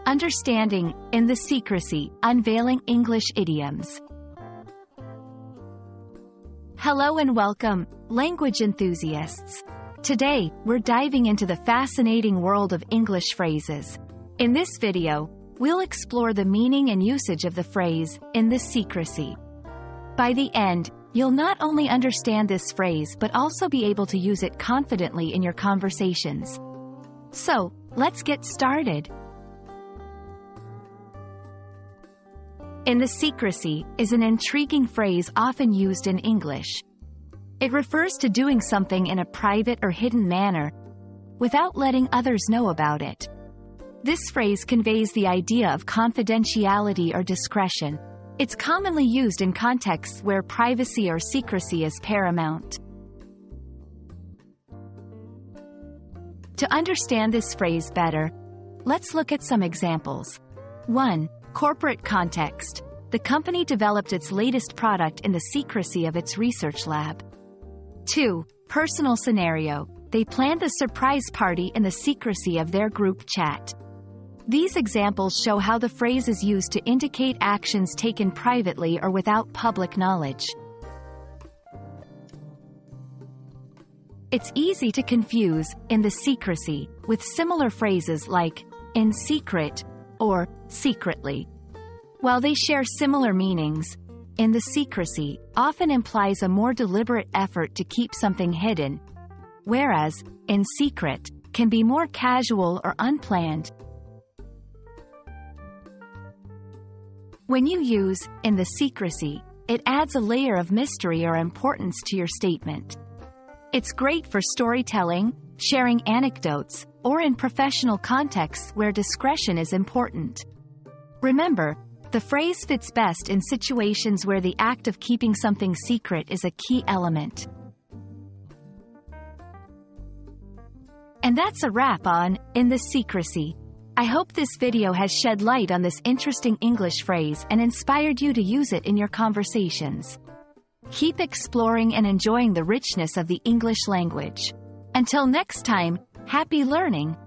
Understanding, In the Secrecy, Unveiling English Idioms. Hello and welcome, language enthusiasts. Today, we're diving into the fascinating world of English phrases. In this video, we'll explore the meaning and usage of the phrase, in the secrecy. By the end, you'll not only understand this phrase but also be able to use it confidently in your conversations. So, let's get started. In the secrecy is an intriguing phrase often used in English. It refers to doing something in a private or hidden manner, without letting others know about it. This phrase conveys the idea of confidentiality or discretion. It's commonly used in contexts where privacy or secrecy is paramount. To understand this phrase better, let's look at some examples. 1. Corporate context. The company developed its latest product in the secrecy of its research lab. 2. Personal scenario. They planned the surprise party in the secrecy of their group chat. These examples show how the phrase is used to indicate actions taken privately or without public knowledge. It's easy to confuse in the secrecy with similar phrases like in secret or secretly. While they share similar meanings, in the secrecy often implies a more deliberate effort to keep something hidden, whereas in secret can be more casual or unplanned. When you use in the secrecy, it adds a layer of mystery or importance to your statement. It's great for storytelling, sharing anecdotes, or in professional contexts where discretion is important. Remember, the phrase fits best in situations where the act of keeping something secret is a key element. And that's a wrap on In the Secrecy. I hope this video has shed light on this interesting English phrase and inspired you to use it in your conversations. Keep exploring and enjoying the richness of the English language. Until next time, happy learning!